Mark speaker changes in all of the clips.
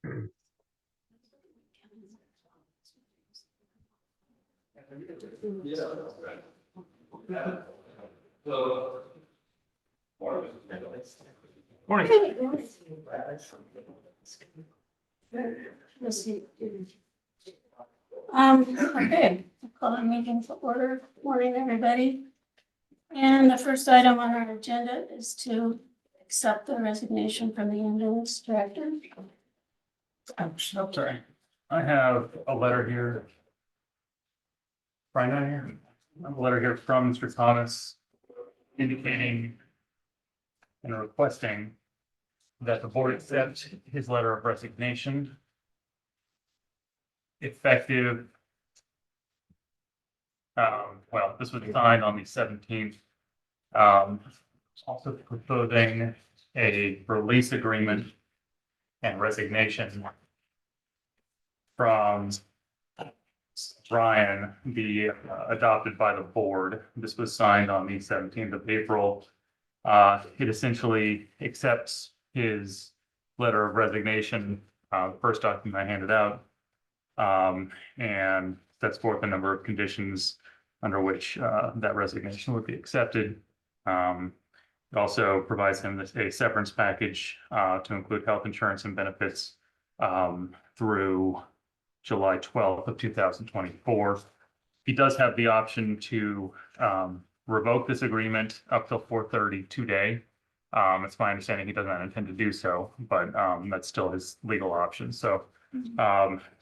Speaker 1: Morning.
Speaker 2: Okay, I'll call the meeting to order. Morning, everybody. And the first item on our agenda is to accept the resignation from the ambulance director.
Speaker 1: I'm sorry. I have a letter here. Right now here, I have a letter here from Mr. Thomas indicating and requesting that the board accept his letter of resignation effective. Well, this was signed on the 17th. Also proposing a release agreement and resignation from Brian be adopted by the board. This was signed on the 17th of April. It essentially accepts his letter of resignation, the first document I handed out, and sets forth a number of conditions under which that resignation would be accepted. It also provides him a severance package to include health insurance and benefits through July 12th of 2024. He does have the option to revoke this agreement up till 4:30 today. It's my understanding he does not intend to do so, but that's still his legal option. So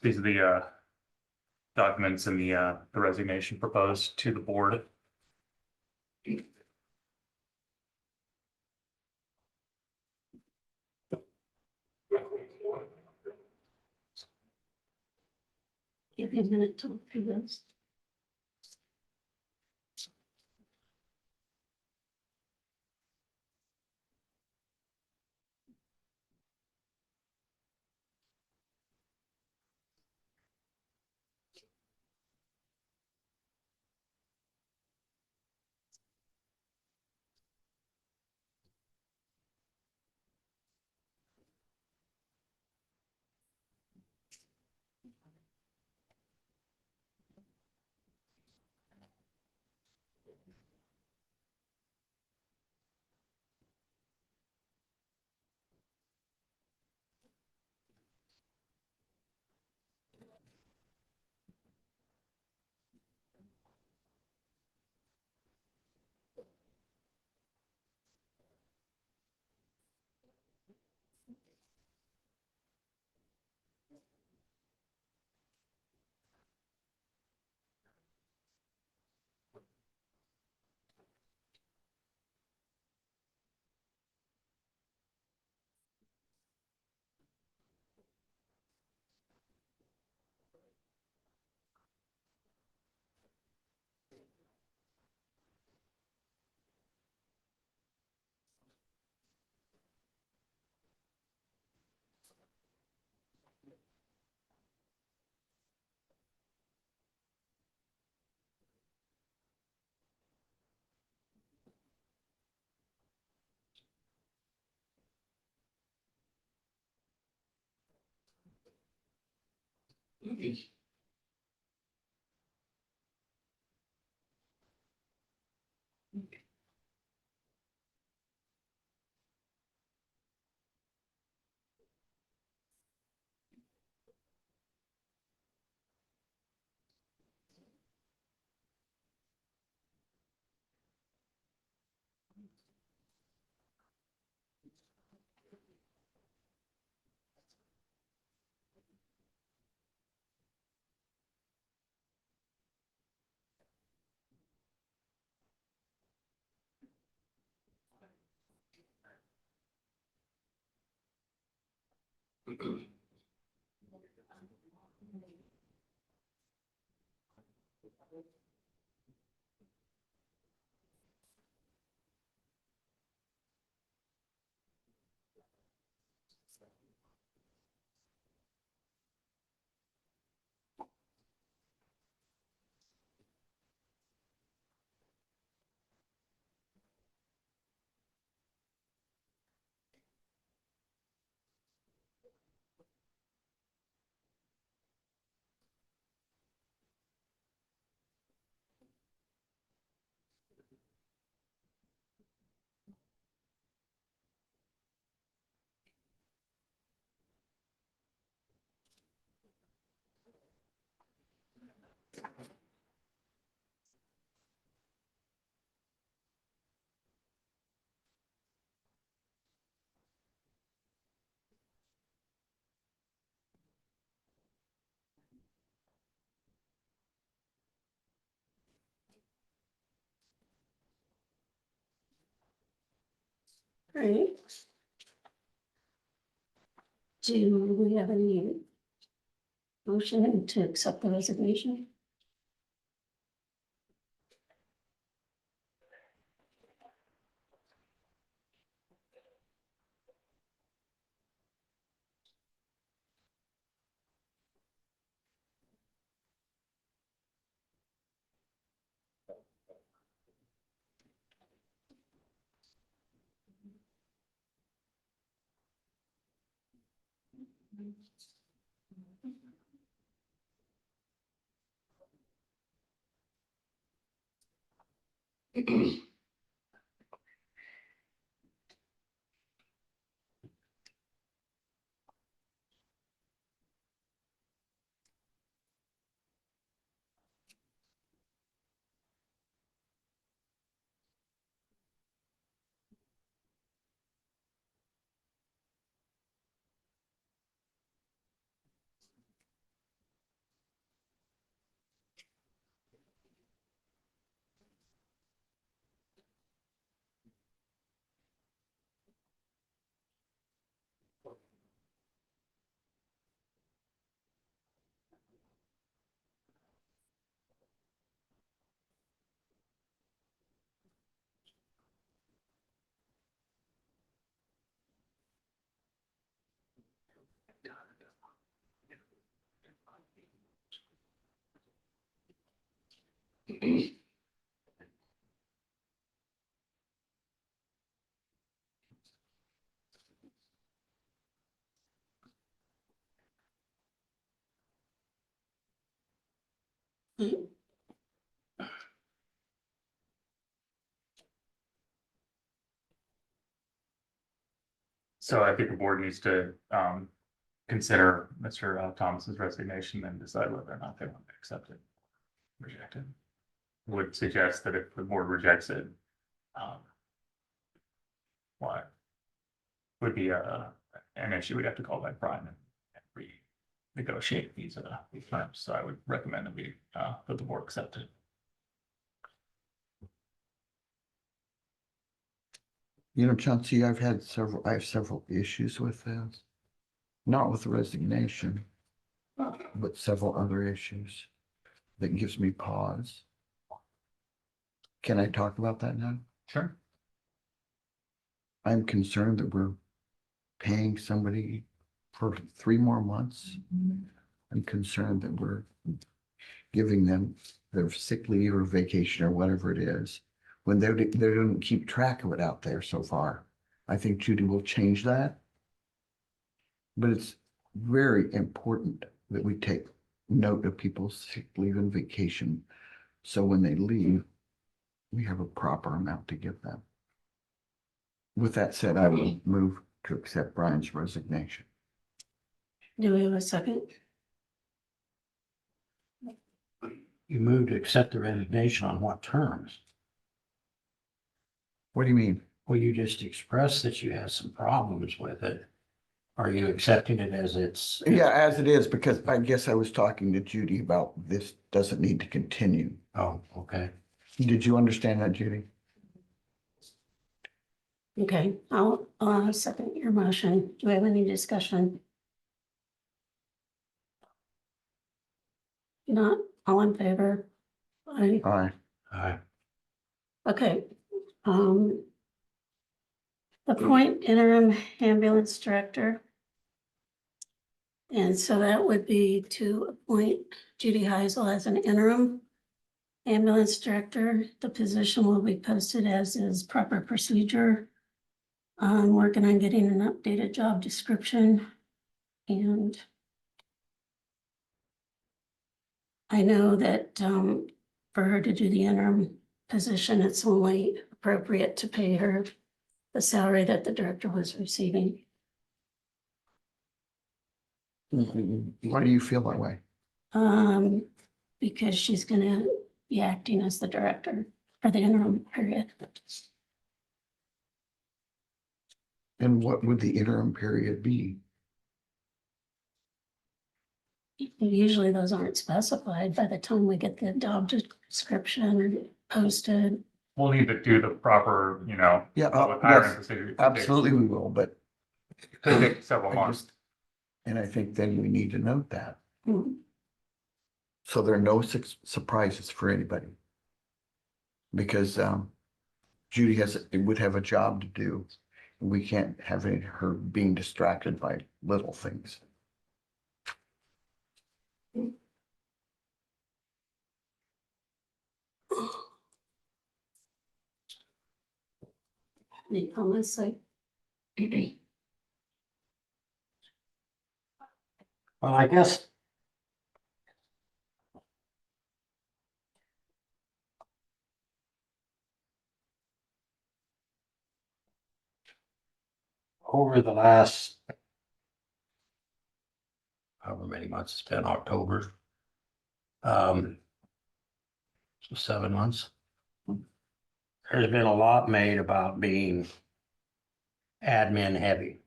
Speaker 1: these are the documents and the resignation proposed to the board.
Speaker 2: Give you a minute to look through this. Right. Do we have any motion to accept the resignation?
Speaker 1: So I think the board needs to consider Mr. Thomas's resignation and decide whether or not they want to accept it, reject it. Would suggest that if the board rejects it, what would be an issue, we'd have to call back Brian and renegotiate these terms. So I would recommend that we that the board accept it.
Speaker 3: You know, Chauncey, I have several issues with this. Not with the resignation, but several other issues that gives me pause. Can I talk about that now?
Speaker 1: Sure.
Speaker 3: I'm concerned that we're paying somebody for 3 more months. I'm concerned that we're giving them their sick leave or vacation or whatever it is, when they don't keep track of it out there so far. I think Judy will change that. But it's very important that we take note of people's sick leave and vacation. So when they leave, we have a proper amount to give them. With that said, I will move to accept Brian's resignation.
Speaker 2: Do we have a second?
Speaker 4: You moved to accept the resignation on what terms?
Speaker 3: What do you mean?
Speaker 4: Well, you just expressed that you had some problems with it. Are you accepting it as it's?
Speaker 3: Yeah, as it is, because I guess I was talking to Judy about this doesn't need to continue.
Speaker 4: Oh, okay.
Speaker 3: Did you understand that, Judy?
Speaker 2: Okay, I'll second your motion. Do we have any discussion? Not all in favor? Aye.
Speaker 3: Aye.
Speaker 4: Aye.
Speaker 2: Okay. Appoint interim ambulance director. And so that would be to appoint Judy Heisel as an interim ambulance director. The position will be posted as is proper procedure. I'm working on getting an updated job description. And I know that for her to do the interim position, it's only appropriate to pay her the salary that the director was receiving.
Speaker 3: Why do you feel that way?
Speaker 2: Because she's gonna be acting as the director for the interim period.
Speaker 3: And what would the interim period be?
Speaker 2: Usually those aren't specified by the time we get the job description posted.
Speaker 1: we'll need to do the proper,
Speaker 3: Yeah,
Speaker 1: public hiring
Speaker 3: yes,
Speaker 1: procedure.
Speaker 3: absolutely we will, but
Speaker 1: It could take several
Speaker 3: I
Speaker 1: months.
Speaker 3: just, and I think then we need to note that.
Speaker 2: Hmm.
Speaker 3: So there are no surprises for anybody. Because Judy would have a job to do. And we can't have her being distracted by little things.
Speaker 2: Any comments, like?
Speaker 4: Well, I guess over the last however many months it's been, October. So 7 months. There's been a lot made about being admin heavy.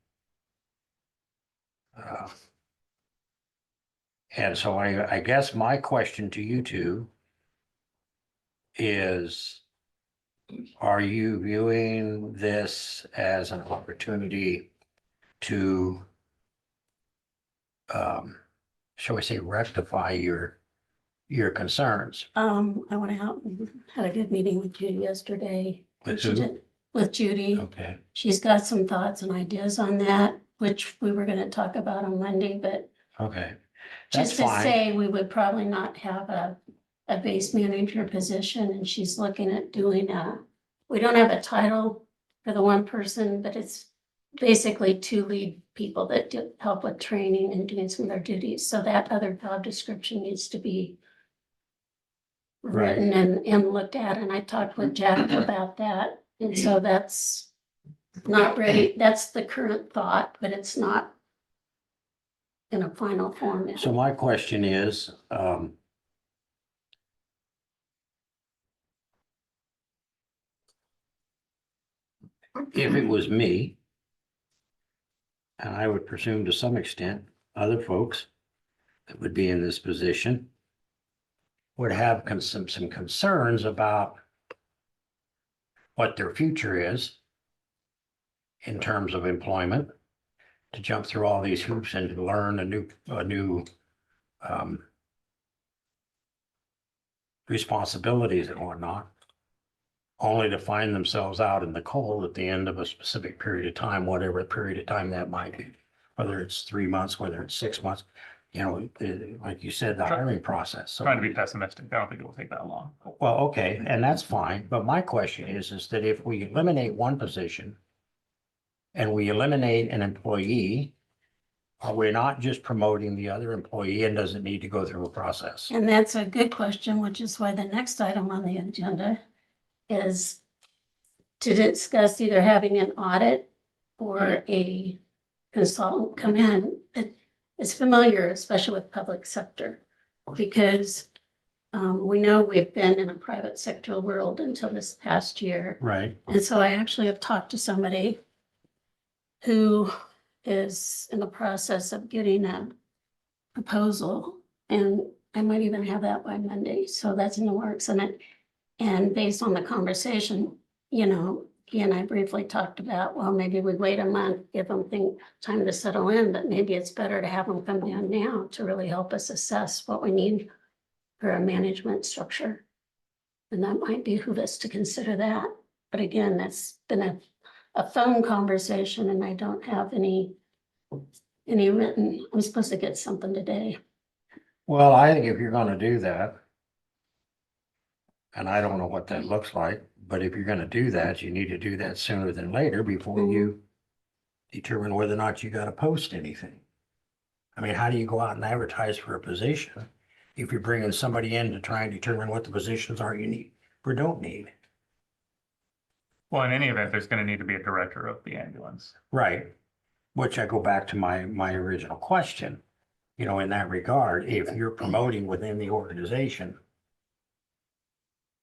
Speaker 4: And so I guess my question to you two is, are you viewing this as an opportunity to, shall we say, rectify your concerns?
Speaker 2: I went out and had a good meeting with Judy yesterday.
Speaker 4: With
Speaker 2: She
Speaker 4: who?
Speaker 2: did- With Judy.
Speaker 4: Okay,
Speaker 2: She's got some thoughts and ideas on that, which we were gonna talk about on Monday, but
Speaker 4: okay. That's
Speaker 2: just to
Speaker 4: fine.
Speaker 2: say, we would probably not have a base manager position, and she's looking at doing we don't have a title for the one person, but it's basically two lead people that do help with training and doing some of their duties, so that other job description needs to be
Speaker 4: Right.
Speaker 2: written and looked at, and I talked with Jack about that, and so that's not ready, that's the current thought, but it's not in a final form yet.
Speaker 4: So my question is, if it was me, and I would presume to some extent, other folks that would be in this position would have some concerns about what their future is in terms of employment, to jump through all these hoops and to learn a new responsibilities and whatnot, only to find themselves out in the cold at the end of a specific period of time, whatever period of time that might be, whether it's 3 months, whether it's 6 months, like you said, the hiring process. So,
Speaker 1: Trying to be pessimistic. I don't think it will take that long.
Speaker 4: well, okay, and that's fine, but my question is that if we eliminate one position and we eliminate an employee, are we not just promoting the other employee and doesn't need to go through a process?
Speaker 2: And that's a good question, which is why the next item on the agenda is to discuss either having an audit or a consultant come in. It's familiar, especially with public sector, because we know we've been in a private sector world until this past year.
Speaker 4: Right,
Speaker 2: And so I actually have talked to somebody who is in the process of getting a proposal, and I might even have that by Monday, so that's in the works, and based on the conversation, he and I briefly talked about, well, maybe we wait a month, give them time to settle in, but maybe it's better to have them come down now to really help us assess what we need for a management structure. And that might behoove us to consider that, but again, that's been a phone conversation, and I don't have any written. I'm supposed to get something today.
Speaker 4: well, I think if you're gonna do that, and I don't know what that looks like, but if you're gonna do that, you need to do that sooner than later before you determine whether or not you gotta post anything. I mean, how do you go out and advertise for a position if you're bringing somebody in to try and determine what the positions are you need or don't need?
Speaker 1: Well, in any event, there's going to need to be a director of the ambulance.
Speaker 4: Right, which I go back to my original question. In that regard, if you're promoting within the organization,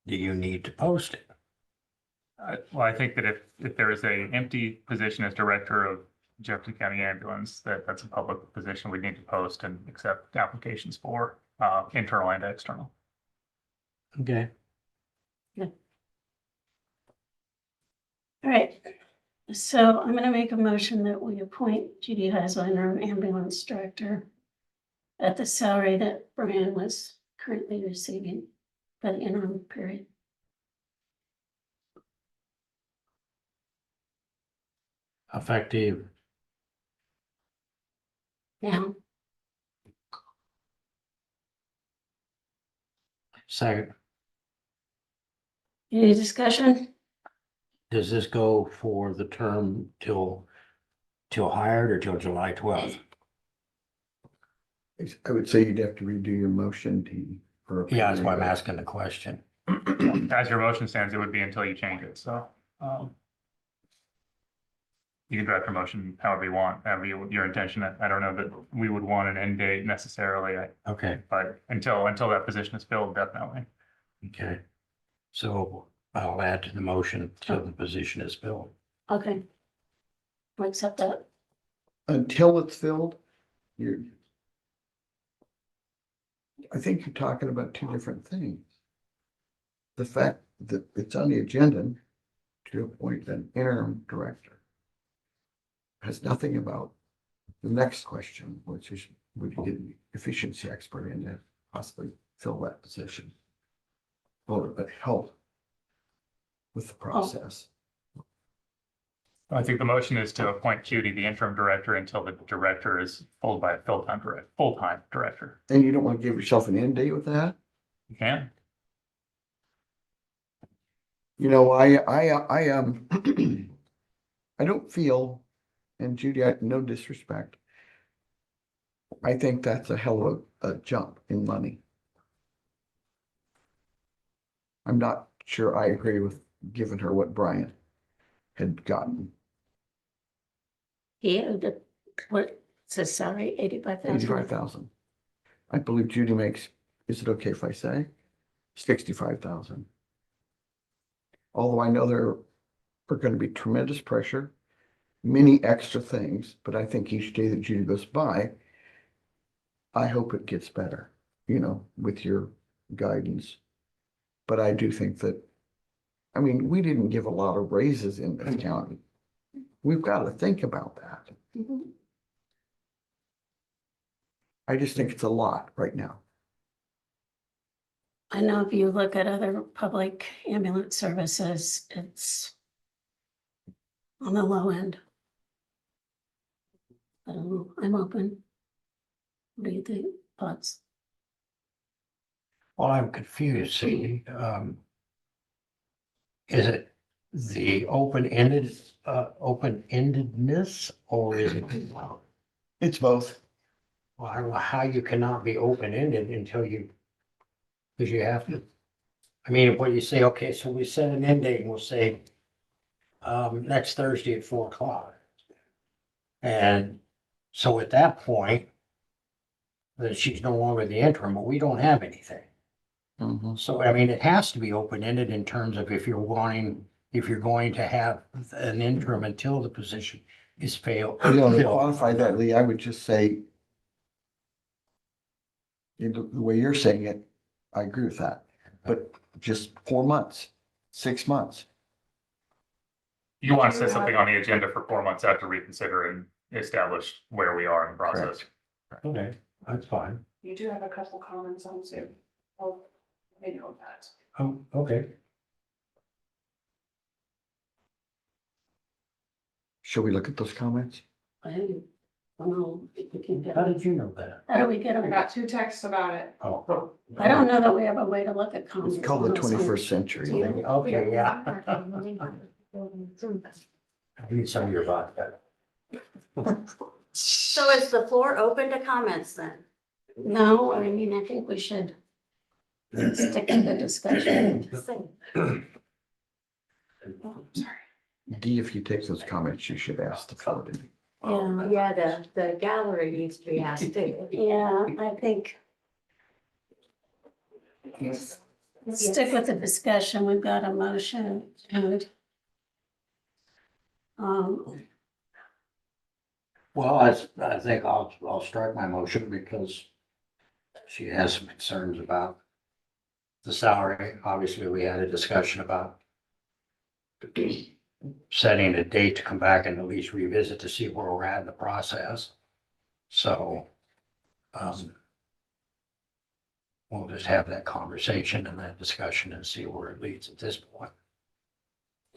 Speaker 4: do you need to post it?
Speaker 1: Well, I think that if there is a empty position as director of Jefferson County Ambulance, that's a public position we need to post and accept applications for, internal and external.
Speaker 4: Okay.
Speaker 2: right. So I'm gonna make a motion that we appoint Judy Heisel, interim ambulance director, at the salary that Brian was currently receiving for the interim period.
Speaker 4: Effective,
Speaker 2: Now,
Speaker 4: second,
Speaker 2: any discussion?
Speaker 4: does this go for the term till hired or till July 12th?
Speaker 3: I would say you'd have to redo your motion for.
Speaker 4: Yeah, that's why I'm asking the question.
Speaker 1: As your motion stands, it would be until you change it, so. You can draft your motion however you want, however your intention. I don't know that we would want an end date necessarily,
Speaker 4: Okay,
Speaker 1: but until that position is filled, definitely.
Speaker 4: okay. So I'll add to the motion till the position is filled.
Speaker 2: Okay. We'll accept that.
Speaker 3: Until it's filled, I think you're talking about two different things. The fact that it's on the agenda to appoint an interim director has nothing about the next question, which is, would you get an efficiency expert in to possibly fill that position? Or but help with the process.
Speaker 1: I think the motion is to appoint Judy, the interim director, until the director is filled by a full-time director.
Speaker 3: And you don't want to give yourself an end date with that?
Speaker 1: You can.
Speaker 3: You know, I I don't feel, and Judy, no disrespect. I think that's a hell of a jump in money. I'm not sure I agree with giving her what Brian had gotten,
Speaker 2: Yeah, what's his salary, 85,000?
Speaker 3: 85,000. I believe Judy makes, is it okay if I say, 65,000? Although I know there are going to be tremendous pressure, many extra things, but I think each day that Judy goes by, I hope it gets better, you know, with your guidance. But I do think that, I mean, we didn't give a lot of raises in this county. We've got to think about that.
Speaker 2: Mhm.
Speaker 3: I just think it's a lot right now.
Speaker 2: I know if you look at other public ambulance services, it's on the low end. I don't know, I'm open. What do you think, thoughts?
Speaker 4: Well, I'm confused, see, is it the open-endedness, or is it?
Speaker 3: It's both.
Speaker 4: Well, I don't know how you cannot be open-ended until you, because you have to. I mean, what you say, okay, so we set an end date and we'll say, next Thursday at 4 o'clock. And so at that point, then she's no longer the interim, but we don't have anything.
Speaker 3: Mhm.
Speaker 4: So, I mean, it has to be open-ended in terms of if you're going to have an interim until the position is filled.
Speaker 3: You know, to qualify that, Lee, I would just say, the way you're saying it, I agree with that, but just 4 months, 6 months.
Speaker 1: You want to set something on the agenda for 4 months after reconsider and establish where we are in the process.
Speaker 3: Correct.
Speaker 4: Okay, that's fine.
Speaker 5: You do have a couple comments on Zoom. Well, I know that.
Speaker 4: Oh, okay.
Speaker 3: Shall we look at those comments?
Speaker 2: I don't know if we can get,
Speaker 4: How did you know that?
Speaker 2: how do we get
Speaker 5: I
Speaker 2: them?
Speaker 5: got 2 texts about it.
Speaker 4: Oh.
Speaker 2: I don't know that we have a way to look at comments.
Speaker 3: It's called the
Speaker 2: on those
Speaker 3: 21st century.
Speaker 4: Okay, yeah. I need some of your vodka.
Speaker 6: So is the floor open to comments then?
Speaker 2: No, I mean, I think we should stick to the discussion.
Speaker 3: D, if you take those comments, you should ask the floor to.
Speaker 2: Yeah,
Speaker 6: Yeah, the gallery needs to be asked too.
Speaker 2: yeah, I think. Stick with the discussion. We've got a motion and.
Speaker 4: Well, I think I'll strike my motion because she has some concerns about the salary. Obviously, we had a discussion about setting a date to come back and at least revisit to see where we're at in the process. So, we'll just have that conversation and that discussion and see where it leads at this point.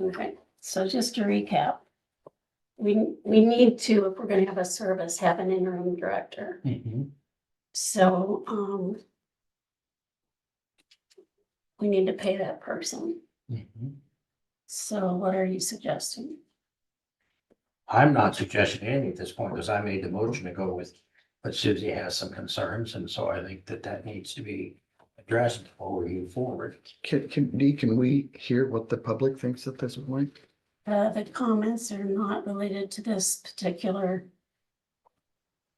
Speaker 2: Okay, so just to recap. We need to, if we're gonna have a service, have an interim director. So, we need to pay that person. So what are you suggesting?
Speaker 4: I'm not suggesting anything at this point because I made the motion to go with, but Susie has some concerns, and so I think that that needs to be addressed before we move forward.
Speaker 3: Can we hear what the public thinks at this point?
Speaker 2: The comments are not related to this particular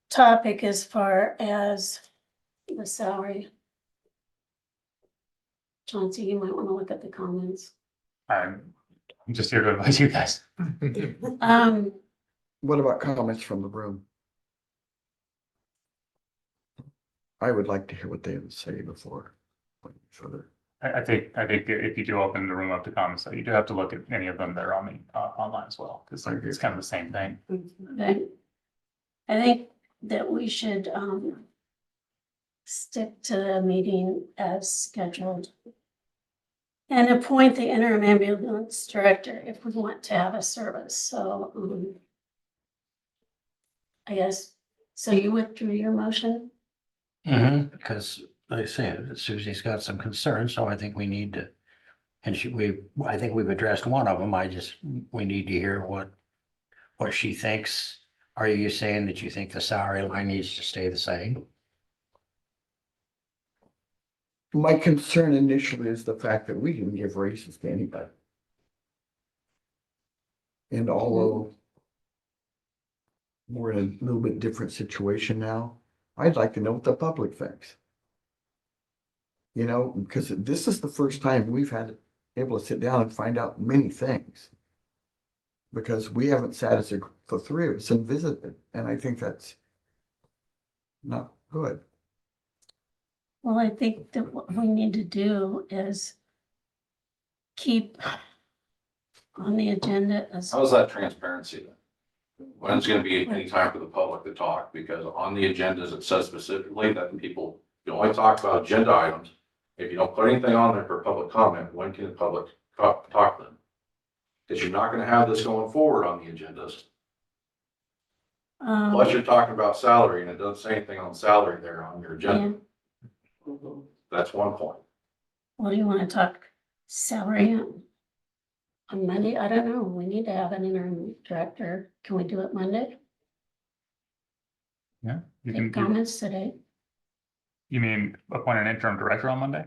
Speaker 2: topic as far as the salary. Chauncey, you might want to look at the comments.
Speaker 1: I'm just here to advise you guys.
Speaker 3: What about comments from the room? I would like to hear what they have to say before. Further.
Speaker 1: I think if you do open the room up to comments, so you do have to look at any of them that are on the online as well, because
Speaker 3: I agree.
Speaker 1: it's kind of the same thing.
Speaker 2: Okay. I think that we should, stick to the meeting as scheduled. And appoint the interim ambulance director if we want to have a service, so, I guess, so you withdrew your motion?
Speaker 4: Because like I said, Susie's got some concerns, so I think we need to, and I think we've addressed one of them. We need to hear what she thinks. Are you saying that you think the salary line needs to stay the same?
Speaker 3: My concern initially is the fact that we didn't give raises to anybody. And although we're in a little bit different situation now, I'd like to know what the public thinks. You know, because this is the first time we've had able to sit down and find out many things. Because we haven't sat as the three of us and visited, and I think that's not good.
Speaker 2: Well, I think that what we need to do is keep on the agenda as.
Speaker 7: How's that transparency then? When's gonna be any time for the public to talk? Because on the agendas, it says specifically that people, you only talk about agenda items. If you don't put anything on there for public comment, when can the public talk to them? Because you're not gonna have this going forward on the agendas. Plus, you're talking about salary and it doesn't say anything on salary there on your agenda. That's one point.
Speaker 2: What do you want to talk salary on Monday? I don't know. We need to have an interim director. Can we do it Monday?
Speaker 1: Yeah, you
Speaker 2: Take
Speaker 1: can.
Speaker 2: comments today.
Speaker 1: You mean appoint an interim director on Monday?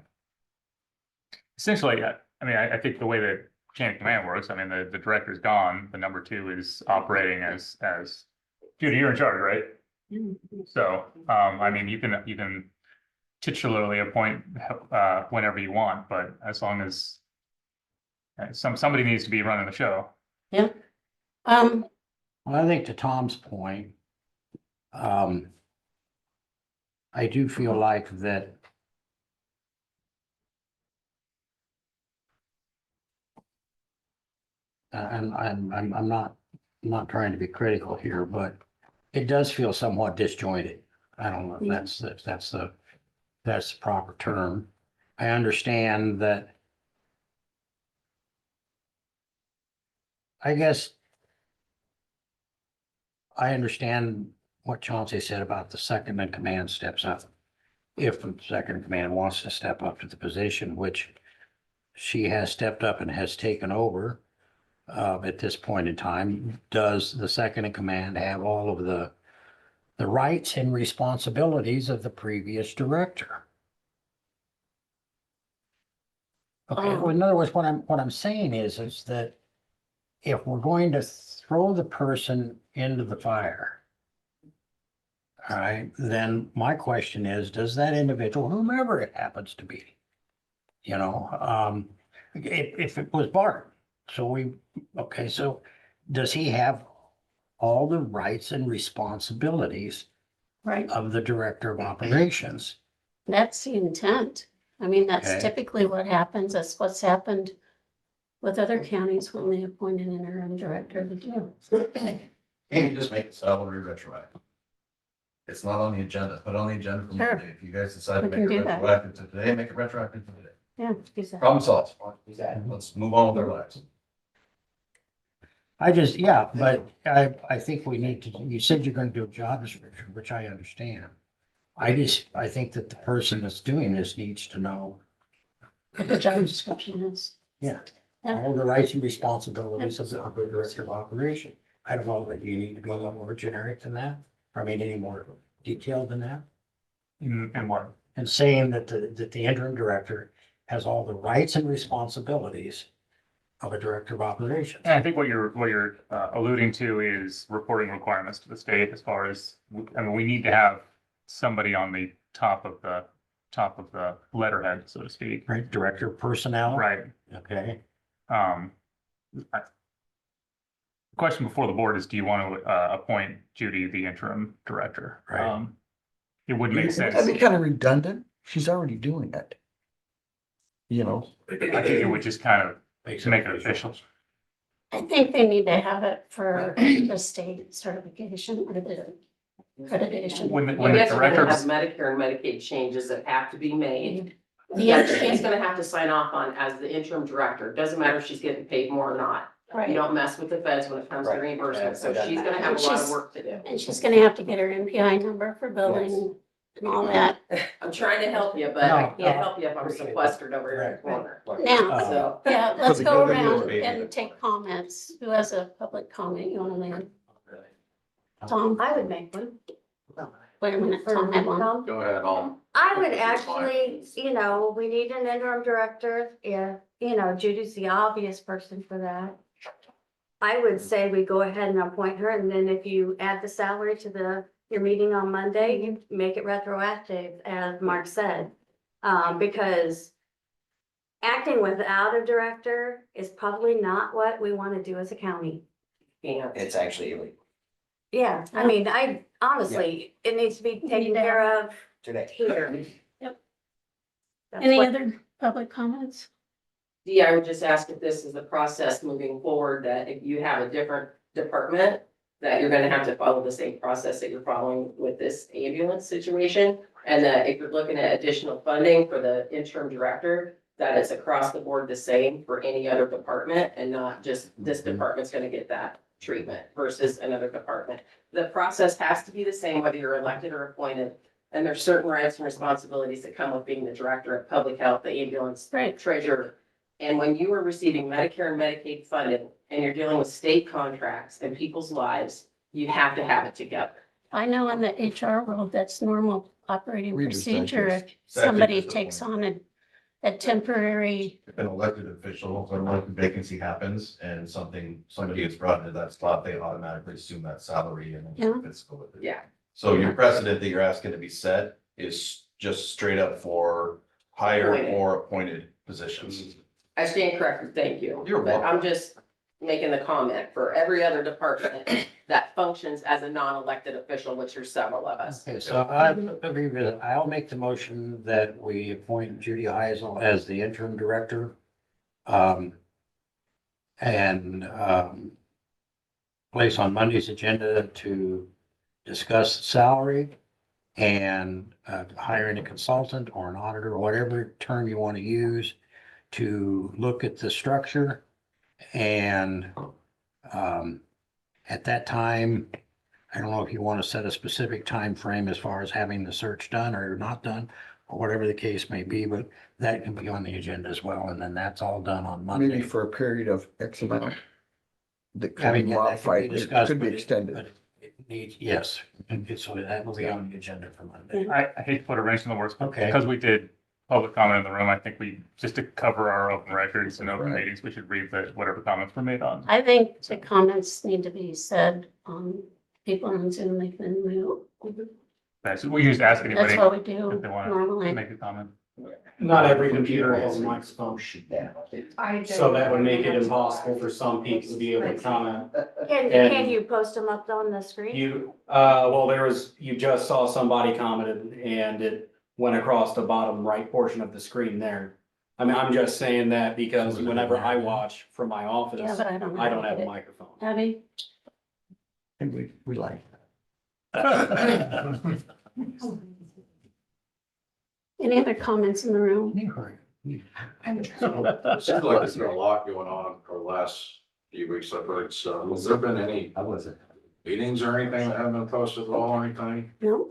Speaker 1: Essentially, I mean, I think the way that chain of command works, I mean, the director's gone, the number two is operating as Judy, you're in charge, right? So, I mean, you can titularly appoint whenever you want, but as long as somebody needs to be running the show.
Speaker 2: Yeah.
Speaker 4: Well, I think to Tom's point, I do feel like that and I'm not trying to be critical here, but it does feel somewhat disjointed. I don't know if that's the proper term. I understand that. I guess I understand what Chauncey said about the second in command steps up. If the second in command wants to step up to the position, which she has stepped up and has taken over at this point in time, does the second in command have all of the rights and responsibilities of the previous director? Okay, well, in other words, what I'm saying is that if we're going to throw the person into the fire, all right, then my question is, does that individual, whomever it happens to be, you know, if it was Bart, so does he have all the rights and responsibilities
Speaker 2: Right.
Speaker 4: of the director of operations?
Speaker 2: That's the intent. I mean, that's
Speaker 4: Okay.
Speaker 2: typically what happens. That's what's happened with other counties when they appoint an interim director to do.
Speaker 8: Can't you just make the salary retroactive? It's not on the agenda, put it on the agenda for
Speaker 2: Sure.
Speaker 8: Monday. If you guys decide to
Speaker 2: We
Speaker 8: make
Speaker 2: can
Speaker 8: it
Speaker 2: do that.
Speaker 8: retroactive to today, make it retroactive to today.
Speaker 2: Yeah, exactly.
Speaker 8: Problem solved. Let's move on with our lives.
Speaker 4: I just, yeah, but I think we need to, you said you're gonna do a job description, which I understand. I think that the person that's doing this needs to know
Speaker 2: What the job description is.
Speaker 4: Yeah.
Speaker 2: Yeah.
Speaker 4: all the rights and responsibilities of the director of operation. I don't know that you need to go a little more generic than that, I mean, any more detailed than that.
Speaker 1: And what?
Speaker 4: And saying that the interim director has all the rights and responsibilities of a director of operations.
Speaker 1: And I think what you're alluding to is reporting requirements to the state as far as, I mean, we need to have somebody on the top of the letterhead, so to speak.
Speaker 4: Right, director of personnel.
Speaker 1: Right.
Speaker 4: Okay,
Speaker 1: I- Question before the board is, do you want to appoint Judy the interim director?
Speaker 4: Right.
Speaker 1: It would make sense.
Speaker 3: That'd be kind of redundant. She's already doing it. You know,
Speaker 1: I think it would just kind of
Speaker 4: makes
Speaker 1: make it official.
Speaker 2: I think they need to have it for the state certification or the accreditation.
Speaker 1: When the
Speaker 5: I guess we're gonna
Speaker 1: director,
Speaker 5: have Medicare and Medicaid changes that have to be made.
Speaker 2: Yeah,
Speaker 5: That she's gonna have to sign off on as the interim director. Doesn't matter if she's getting paid more or not. You
Speaker 2: right.
Speaker 5: don't mess with the feds when it comes to
Speaker 8: Right.
Speaker 5: reimbursement, so
Speaker 8: Yeah,
Speaker 5: she's gonna have a lot
Speaker 2: she's-
Speaker 5: of work to do.
Speaker 2: And she's gonna have to get her NPI number for billing and all that.
Speaker 5: I'm trying to help you, but I can't help you if I'm sequestered over here in the corner.
Speaker 2: Now,
Speaker 5: So,
Speaker 2: yeah, let's
Speaker 8: the
Speaker 2: go
Speaker 8: good of yours,
Speaker 2: around
Speaker 8: baby.
Speaker 2: and take comments. Who has a public comment you wanna leave? Tom,
Speaker 6: I would make one.
Speaker 2: wait a minute, Tom had one.
Speaker 7: Go ahead,
Speaker 6: I would actually, we need an interim director. Yeah, Judy's the obvious person for that. I would say we go ahead and appoint her, and then if you add the salary to your meeting on Monday, you make it retroactive, as Mark said. Because acting without a director is probably not what we want to do as a county.
Speaker 5: yeah.
Speaker 8: It's actually illegal
Speaker 6: Yeah, I mean, honestly, it needs to be taken care of
Speaker 8: today.
Speaker 6: here.
Speaker 2: Yep.
Speaker 6: That's
Speaker 2: Any
Speaker 6: what-
Speaker 2: other public comments?
Speaker 5: Dee, I would just ask if this is the process moving forward, that if you have a different department, that you're gonna have to follow the same process that you're following with this ambulance situation. And that if you're looking at additional funding for the interim director, that it's across the board the same for any other department and not just this department's gonna get that treatment versus another department. The process has to be the same whether you're elected or appointed. And there's certain rights and responsibilities that come with being the director of public health, the ambulance
Speaker 2: Right.
Speaker 5: treasurer. And when you are receiving Medicare and Medicaid funding and you're dealing with state contracts and people's lives, you have to have it together.
Speaker 2: I know in the HR world, that's normal operating
Speaker 3: Reader's
Speaker 2: procedure.
Speaker 3: Digest.
Speaker 2: If somebody takes on a temporary,
Speaker 8: If an elected official, or an elected vacancy happens and somebody is brought into that spot, they automatically assume that salary and
Speaker 2: Yeah.
Speaker 8: it's go with it.
Speaker 5: Yeah.
Speaker 8: So your precedent that you're asking to be set is just straight up for higher
Speaker 5: Appointed.
Speaker 8: or appointed positions.
Speaker 5: I stand corrected, thank you.
Speaker 8: You're
Speaker 5: But
Speaker 8: welcome.
Speaker 5: I'm just making the comment for every other department that functions as a non-elected official, which there's several of us.
Speaker 4: okay, so I agree with it. I'll make the motion that we appoint Judy Heisel as the interim director. And place on Monday's agenda to discuss salary and hiring a consultant or an auditor, or whatever term you want to use, to look at the structure. And at that time, I don't know if you want to set a specific time frame as far as having the search done or not done, or whatever the case may be, but that can be on the agenda as well. And then that's all done on
Speaker 3: maybe
Speaker 4: Monday.
Speaker 3: for a period of X amount. That
Speaker 4: I
Speaker 3: could be
Speaker 4: mean, that could be
Speaker 3: modified, it
Speaker 4: discussed,
Speaker 3: could be
Speaker 4: but
Speaker 3: extended.
Speaker 4: but it needs, yes, so that will be on the agenda for Monday.
Speaker 1: I hate to put a wrench in the works, but
Speaker 4: Okay.
Speaker 1: because we did public comment in the room, I think just to cover our open records and open
Speaker 3: Right.
Speaker 1: meetings, we should read whatever comments were made on.
Speaker 2: I think the comments need to be said on people on Zoom, they can mute.
Speaker 1: So we just ask
Speaker 2: That's
Speaker 1: anybody
Speaker 2: what we do
Speaker 1: if they want to
Speaker 2: normally.
Speaker 1: make a comment.
Speaker 9: Not every computer has a microphone,
Speaker 5: I
Speaker 9: so that would make it impossible for some people to be able to comment.
Speaker 6: Can
Speaker 9: And-
Speaker 6: you post them up on the screen?
Speaker 9: You just saw somebody commented and it went across the bottom right portion of the screen there. I mean, I'm just saying that because whenever I watch from my
Speaker 2: Yeah,
Speaker 9: office,
Speaker 2: but I don't know.
Speaker 9: I don't
Speaker 2: how
Speaker 9: have
Speaker 2: to
Speaker 9: a
Speaker 2: get it.
Speaker 9: microphone.
Speaker 2: Abby?
Speaker 3: And we like
Speaker 2: Any other comments in the room?
Speaker 7: It seems like there's been a lot going on for the last few weeks. I've heard, so has there been any meetings or anything that haven't been posted at all or anything?
Speaker 2: No?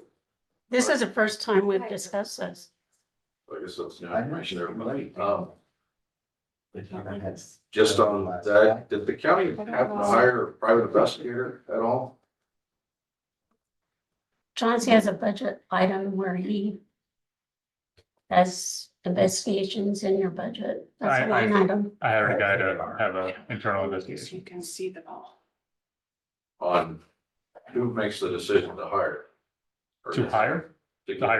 Speaker 2: This is the first time we've discussed this.
Speaker 7: I guess that's new information to everybody. Just on that, did the county have to hire a private investigator at all?
Speaker 2: Chauncey has a budget item where he has investigations in your budget. That's a line item.
Speaker 1: I hired a guy to have an internal investigation.
Speaker 10: You can see them all.
Speaker 7: On who makes the decision to hire? Or
Speaker 1: To hire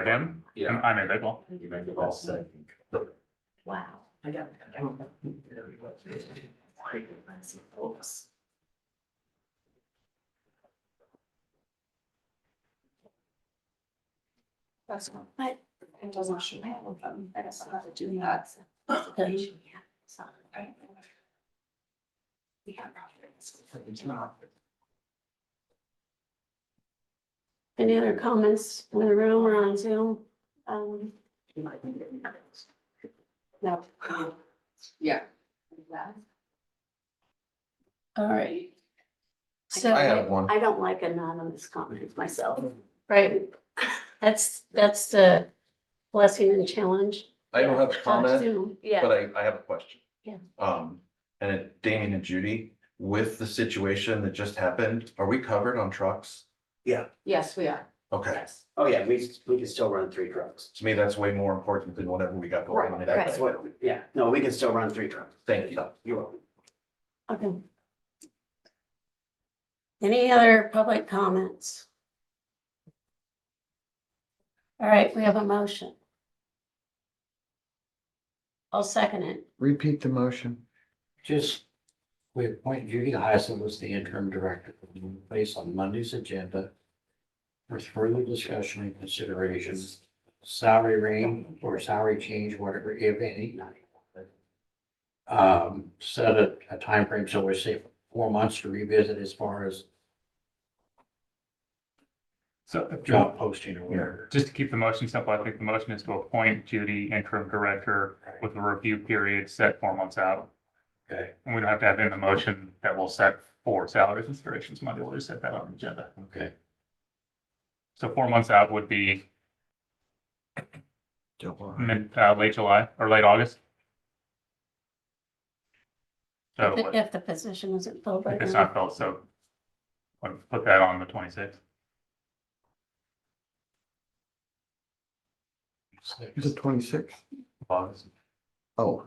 Speaker 1: him?
Speaker 7: Yeah.
Speaker 1: I made that call.
Speaker 7: You make the call.
Speaker 2: Wow.
Speaker 10: I got. That's not,
Speaker 2: But
Speaker 10: it doesn't show all of them, I guess not to do that. We have profits.
Speaker 7: It's not.
Speaker 2: any other comments in the room or on Zoom? No.
Speaker 10: Yeah.
Speaker 2: All right. So,
Speaker 3: I have one.
Speaker 6: I don't like anonymous comments myself.
Speaker 2: right, that's the blessing and challenge.
Speaker 8: I don't have a
Speaker 2: of
Speaker 8: comment,
Speaker 2: Zoom.
Speaker 6: Yeah,
Speaker 8: but I have a question.
Speaker 2: Yeah.
Speaker 8: And Damien and Judy, with the situation that just happened, are we covered on trucks?
Speaker 5: Yes, we are.
Speaker 8: Okay,
Speaker 5: Yes.
Speaker 11: Oh, yeah, we can still run 3 trucks.
Speaker 8: to me, that's way more important than whatever we got going on.
Speaker 6: Right,
Speaker 11: That's what, yeah, no, we can still run 3 trucks.
Speaker 8: Thank you.
Speaker 11: You're welcome.
Speaker 2: Okay. Any other public comments? All right, we have a motion. I'll second it.
Speaker 3: Repeat the motion.
Speaker 4: Just, we appoint Judy Heisel as the interim director, based on Monday's agenda. For further discussion and consideration, salary range or salary change, whatever, if any. Set a timeframe, so we say 4 months to revisit as far as
Speaker 1: So
Speaker 4: job posting or whatever.
Speaker 1: just to keep the motion simple, I think the motion is to appoint Judy interim director with a review period set 4 months out.
Speaker 4: Okay,
Speaker 1: And we don't have to have in the motion that will set for salary considerations Monday. We'll just set that on the agenda.
Speaker 4: okay.
Speaker 1: So 4 months out would be late July or late August. So
Speaker 2: If the position isn't filled by
Speaker 1: if it's
Speaker 2: then.
Speaker 1: not filled, so I'll put that on the 26th.
Speaker 3: Is it 26?
Speaker 1: of August.
Speaker 3: Oh,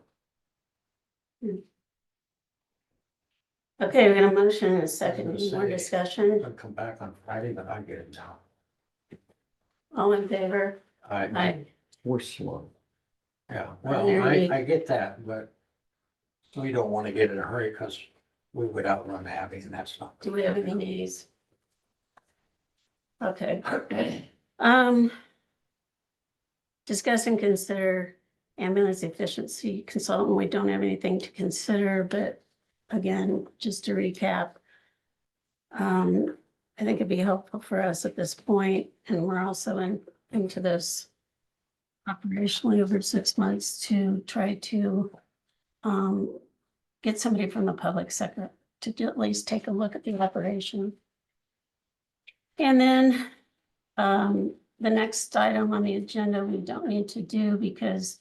Speaker 2: Okay, we got a motion and a second. Any more discussion?
Speaker 4: I'll come back on Friday, but I get it now.
Speaker 2: All in favor? Aye.
Speaker 3: we're slow.
Speaker 4: Yeah, well, I get that, but we don't want to get in a hurry because we would outrun Abby and that's not.
Speaker 2: Do we have any nays? Okay. Discuss and consider ambulance efficiency consultant. We don't have anything to consider, but again, just to recap. I think it'd be helpful for us at this point, and we're also into this operationally over 6 months to try to get somebody from the public sector to at least take a look at the operation. And then the next item on the agenda, we don't need to do because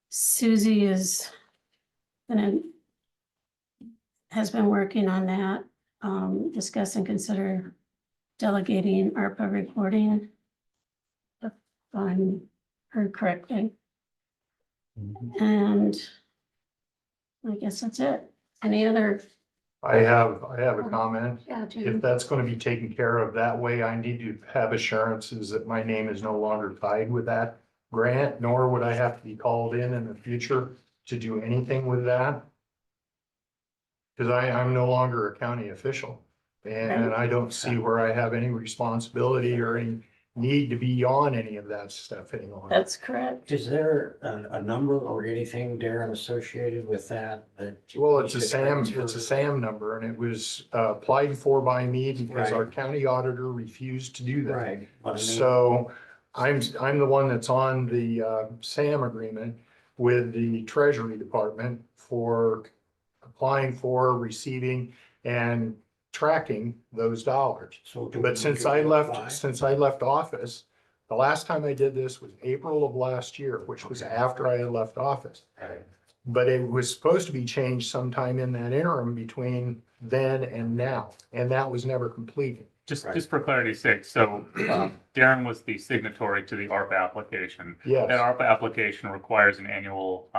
Speaker 2: Susie has been working on that. Discuss and consider delegating ARPA reporting. If I'm heard correctly. And I guess that's it. Any other?
Speaker 12: I have a comment.
Speaker 2: Yeah,
Speaker 12: If
Speaker 2: Jim.
Speaker 12: that's going to be taken care of that way, I need to have assurances that my name is no longer tied with that grant, nor would I have to be called in the future to do anything with that. Because I'm no longer a county official and I don't see where I have any responsibility or any need to be on any of that stuff anymore.
Speaker 2: That's correct.
Speaker 4: Is there a number or anything, Darren, associated with that?
Speaker 12: Well, it's a SAM number, and it was applied for by me because our county auditor refused to do that.
Speaker 4: Right. But I mean,
Speaker 12: So I'm the one that's on the SAM agreement with the Treasury Department for applying for, receiving, and tracking those dollars.
Speaker 4: so do we
Speaker 12: But since
Speaker 4: need
Speaker 12: I
Speaker 4: to apply?
Speaker 12: left office, the last time I did this was April of last year, which was after I had left office.
Speaker 4: Right.
Speaker 12: But it was supposed to be changed sometime in that interim between then and now, and that was never completed.
Speaker 1: Just for clarity's sake, so Darren was the signatory to the ARPA application. That
Speaker 12: Yes,
Speaker 1: ARPA application requires an annual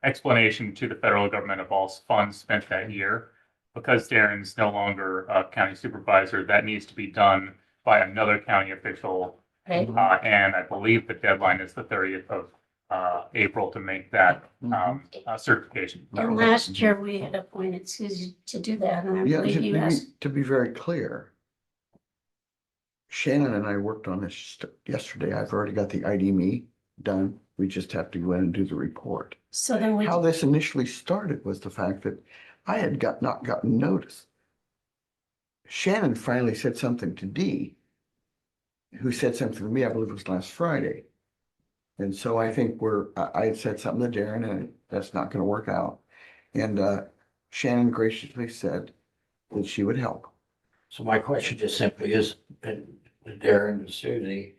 Speaker 1: explanation to the federal government of all funds spent that year. Because Darren's no longer a county supervisor, that needs to be done by another county official.
Speaker 2: Right?
Speaker 1: And I believe the deadline is the 30th of April to make that certification.
Speaker 2: And last year we had appointed Susie to do that, and I
Speaker 3: Yeah,
Speaker 2: believe you asked,
Speaker 3: to be very clear. Shannon and I worked on this yesterday. I've already got the ID.me done. We just have to go in and do the report.
Speaker 2: so then we,
Speaker 3: How this initially started was the fact that I had not gotten notice. Shannon finally said something to Dee, who said something to me, I believe it was last Friday. And so I think I had said something to Darren and that's not gonna work out. And Shannon graciously said that she would help.
Speaker 4: So my question just simply is, Darren and Susie,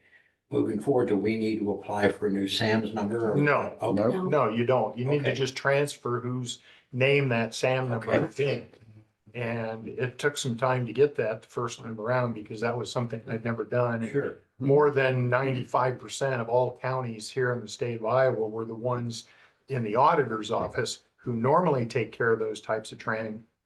Speaker 4: moving forward, do we need to apply for a new SAM's number? Or-
Speaker 12: No.
Speaker 4: Okay.
Speaker 3: No.
Speaker 12: no, you don't. You need to
Speaker 4: Okay.
Speaker 12: just transfer whose name that SAM number is in. And it took some time to get that the first time around because that was something I'd never done.
Speaker 4: Sure.
Speaker 12: More than 95% of all counties here in the state of Iowa were the ones in the auditor's office who normally take care of those types of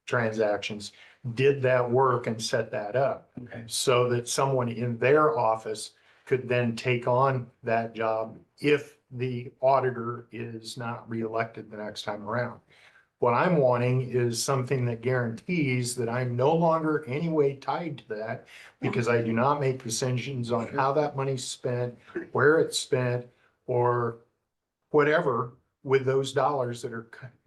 Speaker 12: transactions, did that work and set that up
Speaker 4: Okay.
Speaker 12: so that someone in their office could then take on that job if the auditor is not reelected the next time around. What I'm wanting is something that guarantees that I'm no longer any way tied to that because I do not make decisions on how that money's spent, where it's spent, or whatever with those dollars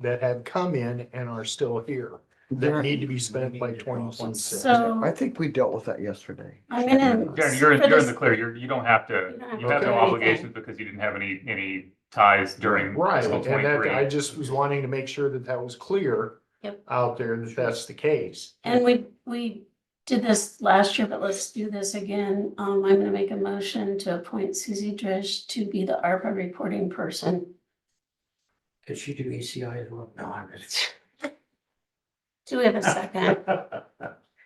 Speaker 12: that have come in and are still here that need to be spent by 2026.
Speaker 2: so
Speaker 3: I think we dealt with that yesterday.
Speaker 2: I'm gonna.
Speaker 1: Darren,
Speaker 2: for
Speaker 1: you're in
Speaker 2: this-
Speaker 1: the clear. You don't have to,
Speaker 2: You don't have
Speaker 1: you
Speaker 2: to
Speaker 1: have
Speaker 12: do
Speaker 1: no
Speaker 12: anything.
Speaker 1: obligations because you didn't have any ties during
Speaker 12: Right,
Speaker 1: fiscal
Speaker 12: and that, I
Speaker 1: 23.
Speaker 12: just was wanting to make sure that that was clear
Speaker 2: Yep.
Speaker 12: out there, that that's the case.
Speaker 2: And we did this last year, but let's do this again. I'm gonna make a motion to appoint Susie Drish to be the ARPA reporting person.
Speaker 4: Could she do ECI as well? No, I'm just.
Speaker 2: Do we have a second?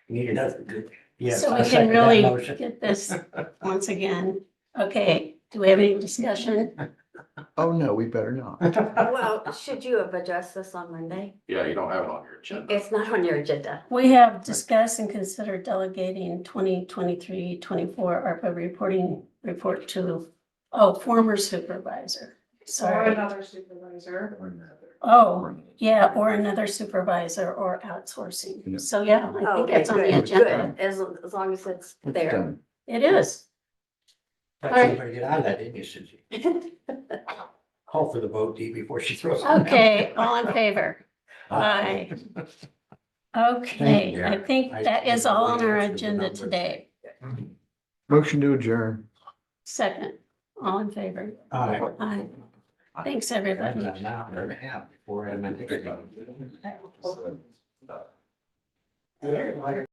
Speaker 4: Need another good. Yes.
Speaker 2: So
Speaker 4: I
Speaker 2: we can
Speaker 4: second that
Speaker 2: really
Speaker 4: motion.
Speaker 2: get this once again. Okay, do we have any discussion?
Speaker 3: Oh, no, we better not.
Speaker 6: Well, should you have addressed this on Monday?
Speaker 7: Yeah, you don't have it on your agenda.
Speaker 6: It's not on your agenda.
Speaker 2: We have discussed and considered delegating 2023-24 ARPA report to, former supervisor.
Speaker 10: Or
Speaker 2: Sorry.
Speaker 10: another supervisor.
Speaker 2: Oh, yeah, or another supervisor or outsourcing. So, yeah, I think
Speaker 6: Okay,
Speaker 2: it's on the
Speaker 6: good,
Speaker 2: agenda.
Speaker 6: good, as long as it's
Speaker 3: It's
Speaker 6: there.
Speaker 3: done.
Speaker 2: It is.
Speaker 4: Thought you better get out of that, didn't you, Susie? Call for the vote, Dee, before she throws. it out.
Speaker 2: Okay, all in favor? Aye. Okay,
Speaker 4: you,
Speaker 2: I
Speaker 4: Darren.
Speaker 2: think that is all on our
Speaker 4: Answer the
Speaker 2: agenda
Speaker 4: numbers.
Speaker 2: today.
Speaker 3: Motion to adjourn.
Speaker 2: Second, all in favor?
Speaker 4: Aye.
Speaker 2: Aye. Thanks,
Speaker 4: I've
Speaker 2: everybody.
Speaker 4: done an hour and a half before I had my next meeting.